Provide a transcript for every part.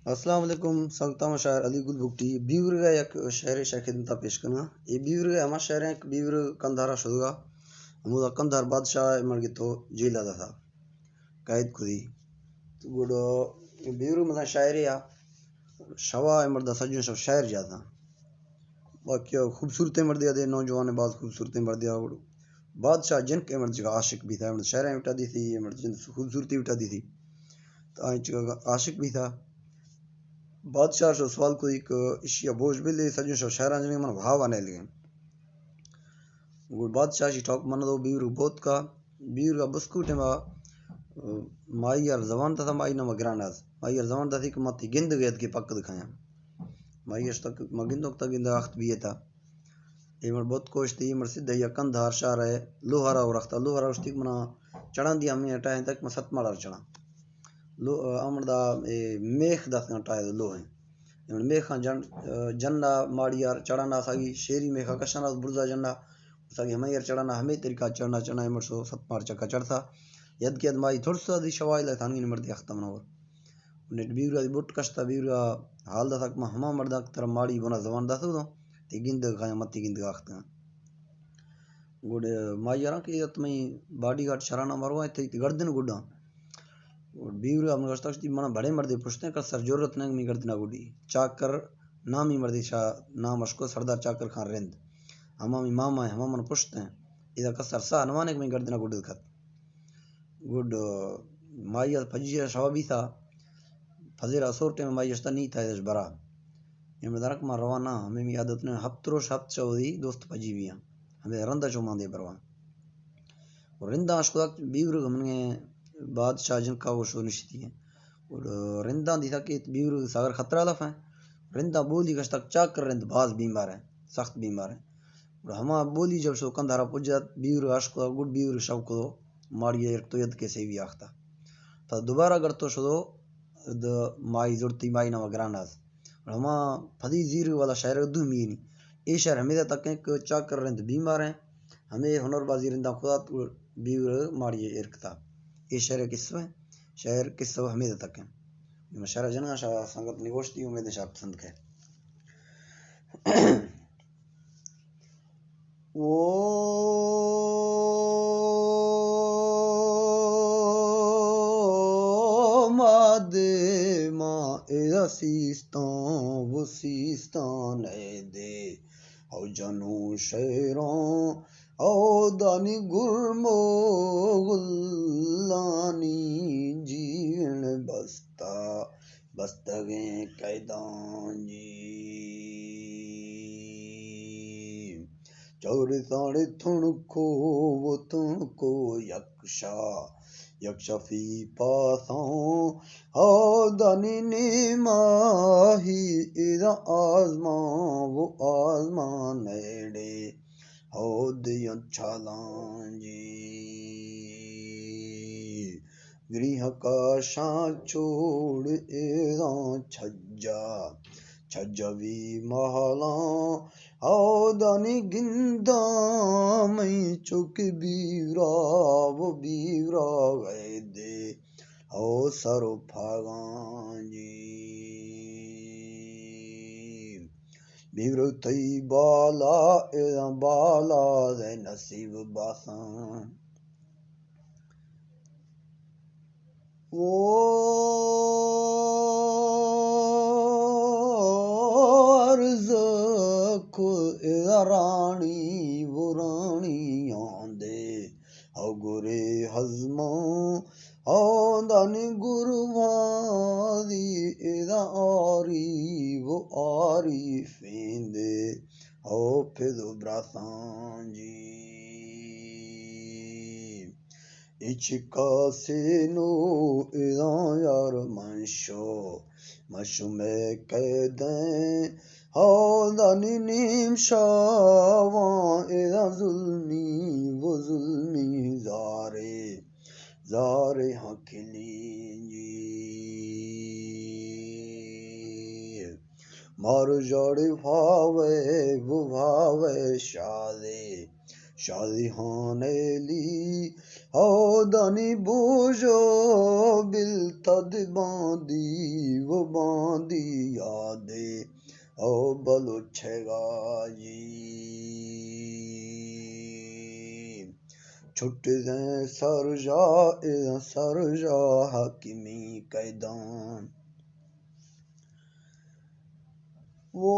अस्सलाम वालेकुम सल्तम शायर अली गुल बुकटी बीवर का एक शायर शायद खिदमत पेश करना ये बीवर का हमारा शायर है एक बीवर कंधारा शुरुगा मुदा कंधार बादशाह मर गए तो जेल आदा था कैद खुदी तो गुडो बीवर मतलब शायर या शवा मर्दा सजन सब शायर जाता बाकी खूबसूरत मर्द दे नौजवान बात खूबसूरत मर्द दिया बादशाह जिन के मर्द का आशिक भी था मर्द शायर उठा दी थी मर्द जिन खूबसूरती उठा दी थी तो आशिक भी था बादशाह जो सवाल को एक इशिया बोझ बिले सजो शो शहरा जने मन भाव आने लगे वो बादशाह जी टॉक मन दो बीर बहुत का बीर का बस्कुट में माई यार जवान था माई ना मगरानास माई यार जवान था थी कि मत गिंद गए के पक्क दिखाया माई यार तक मगिंदो तक गिंद वक्त भी था ये मर बहुत कोश थी मर सिद्ध या कंधार शार है लोहारा और रखता लोहारा उस ठीक मना चढ़ा दिया हमने हटाए तक मैं सत मार चढ़ा लो अमरदा मेख दस हटाए लो है मेखा जन्ना माड़ियार चढ़ाना सागी शेरी मेखा कशना बुर्जा जन्ना सागी हमें यार चढ़ाना हमें तरीका चढ़ना चढ़ना है मरसो सतमार चक्का चढ़ता यद के माई थोड़ा सा दी शवाइल थानी ने मर्दी अख्तम ना और नेट बीवरा दी बुट कष्टा बीवरा हाल दा तक मा हमा मर्दा तरह माड़ी बना जवान दा तो ते गिंद खाया मत्ती गिंद अख्तम गुड माई यार के तमई बॉडी गार्ड शराना मारवा थे गर्दन गुडा बीवर हम गस्ती मना बड़े मर्दे पूछते हैं का सर जरूरत नहीं मी करती ना गुडी चाकर नाम ही मर्दी शाह नाम अशको सरदार चाकर खान रेंद हमा मी मामा है हमा मन पूछते हैं इधर का सर सा नवाने में करती ना गुडी खत गुड माई फजी शवा भी था फजीरा सोटे में माई अस्ता नहीं था इधर बरा ये मदरक मार रवाना हमें मी आदत ने हफ्तरो शब्द चौदी दोस्त फजी भी हैं हमें रंदा चो मांदे बरवा और रिंदा अशको बीवर हमने बादशाह जिनका वो शो निश्चित है और रिंदा दिखा कि बीवर सागर खतरा लफ है रिंदा बोली कश तक चाक कर रिंद बाज बीमार है सख्त बीमार है और हमा बोली जब शो कंधारा पुजा बीवर अश को गुड बीवर शव को मारिए एक तो यद के से भी आखता तो दोबारा अगर तो शो द माई जुड़ती माई ना ग्रानास और हमा फदी जीर वाला शायर दू मीनी ए शायर हमें तक एक चाक कर रिंद बीमार है हमें हुनरबाजी रिंदा खुदा बीवर मारिए इरकता ये शहर किस्सा है शहर किस्सा हमें तक है शहर जना शाह संगत निगोष्टी उम्मीद शाह पसंद के वो मादे माँ एदा सीस्तान वो सीस्तान दे औ जनू शेरों औ दानी गुरमो गुल्लानी जीवन बस्ता बस्तगे कैदान जी चौरे साढ़े थुणको वो थुणको यक्षा यक्षफी पासों हो दानी माही इदा आजमा वो आजमान नेड़े हो दिया छालांजी गृह का शां छोड़ एदा छज्जा छज्जवी महला हो दानी गिंदा मई चुक बीरा वो बीरा गए दे हो सरो फागांजी बीरो तई बाला एदा बाला दे नसीब बासान वो अर्ज को एदा रानी वो रानी आंदे हो गुरे हजमा हो दानी गुरवादी एदा आरी वो आरी फेंदे हो फिदो ब्रासांजी इचका से नो एदा यार मशो में कैदें हो दानी नीम शावा एदा जुल्मी वो जुल्मी ज़ारे हकीली मारो जड़े भावे वो भावे शादी होने ली दनी बूझो बिल तद बांदी वो बांदी यादे बलो छेगा जी छुट दे सरजा हकीमी कैदान वो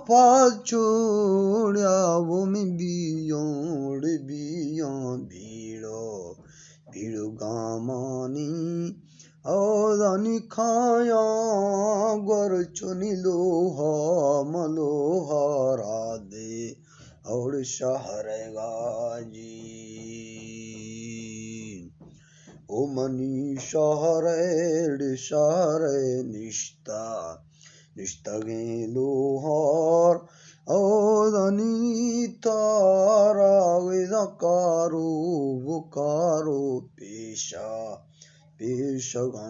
पाछोड़िया वो में बियों भीड़ो गामानी दानी खाया गुर चुनी लोहा मलोहा राधे और शहर गाजी ओ मनी शहर निष्ठगे लोहार दानी तारा वेदा कारो पेशा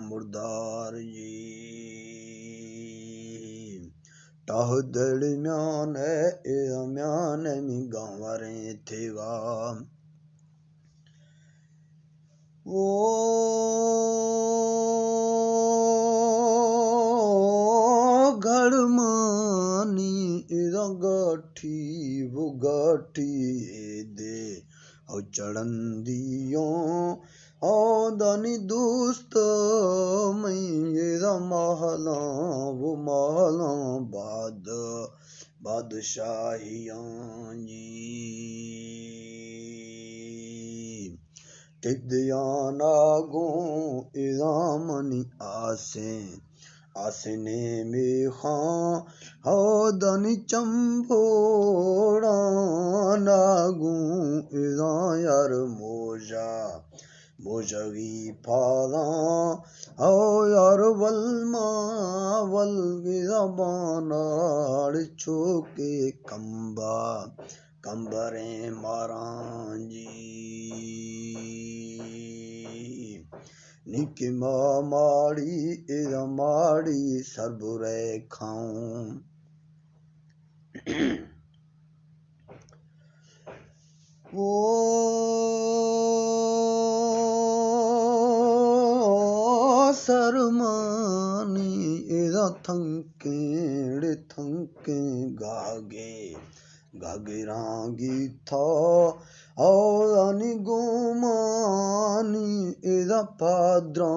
मुर्दार जी टाह दड़ म्यान मी गावरे थेगा वो घड़मानी गठी वो गठी दे और चढ़ंदियों दानी दोस्त मैं महला वो महला बादशाहियां जी टिकदिया नागो इदामनी आसने में खां दानी चंपोड़ा नागो इदा यार मोजगी फादा यार वल गिदा बानाड़ छोके कंबरे मारांजी निकी माड़ी सरबुरे खाऊं वो सरमानी थंके गागे था औनी गुमानी पाद्रा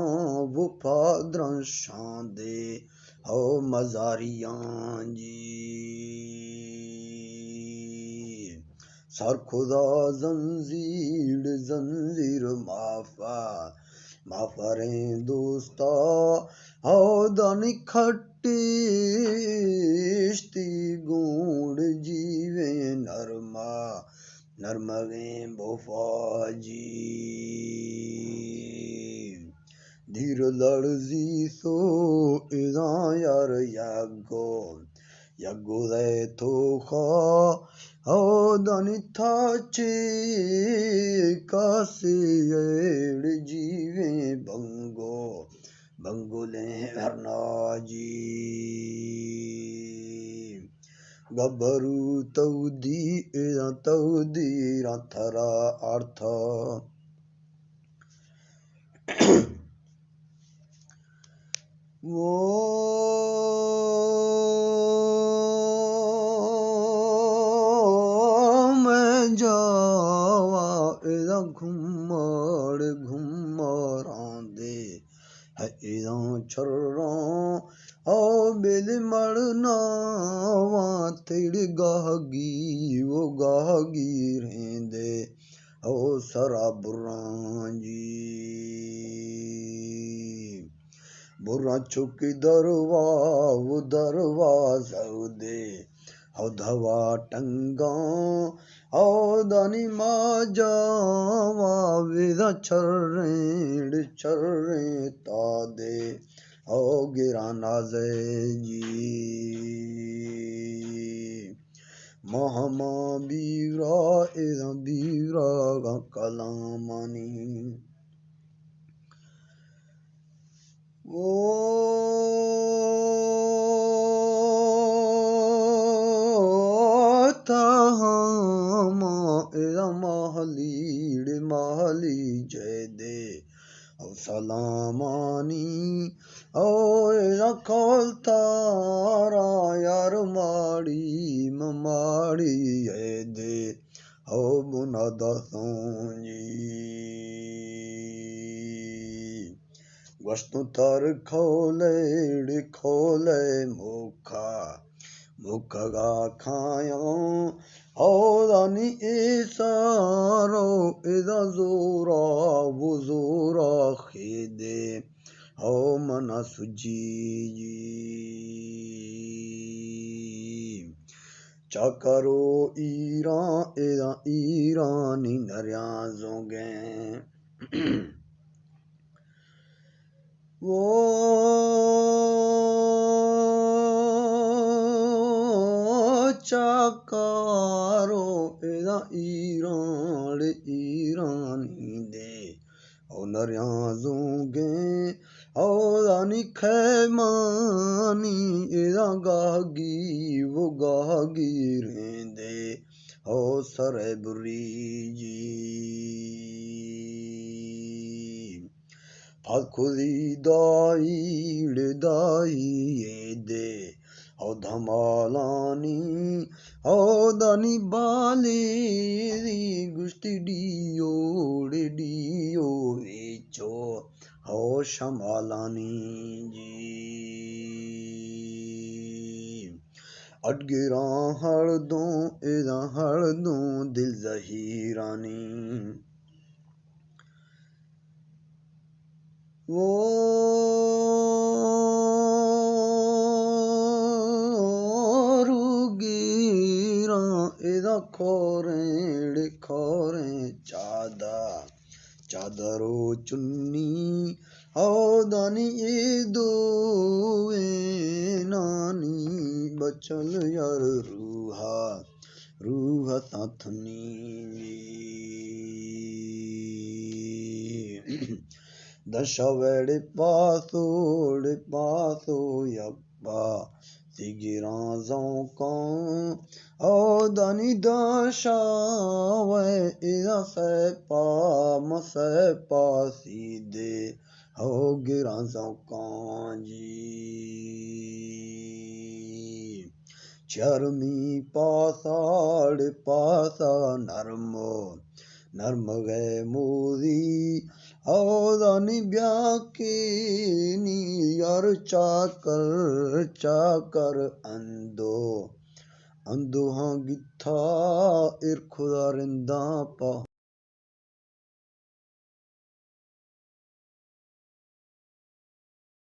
शांदे मजारियां जी सर खुदा जंजीर माफरे दोस्ता दानी खट्टी गुण जीवे नरमगे बोफाजी धीर लड़जी सो इदा यार यगो दे तो खा दानी थाचे कासे जीवे बंगोले हरनाजी गबरू तौदी राथरा अर्थ वो मैं जावा घुमरांदे है छर्रा बेल मड़ना तेड़ गागी रेंदे सरा बुरांजी बुरा चुकी दरवाजा दे धवा टंगा दानी माजावा वेदा चर्रे तादे गिरा नाजे जी महमा बीरा कलामनी वो ताहा हलीड़ माली जय दे ओ सलामानी ओए रखोल तारा यार माड़ी ममाड़ी जय दे ओ बुनादा सोंजी वस्तु तर खोले मुख गा खाया औदानी इसारो इदा जोरा वो जोरा खिदे ओ मना सुजी चाकरो ईरानी नरियाजोंगे वो चाकारो ईरानी दे ओ नरियाजोंगे ओ दानी खैमानी एदा गागी वो गागी रेंदे ओ सरे बुरी जी फाखुदी दाई दे ओ धमालानी ओ दानी बाली गुस्ती डियो चो ओ शमालानी जी अटगिरा हड़दों दिल जहीरानी वो रूगीरा एदा खोरें चादरो चुन्नी औदानी दो नानी बचल यार रूहा ताथनी दशवेड़े पासो यब्बा सिगिरा जों औदानी दशावे इदा सैपा सीदे हो गिरा जी चरमी पासा नर्म गए मोदी औदानी ब्याकीनी यार चाकर अंदो हाँ गिथा इर खुदा रिंदा पा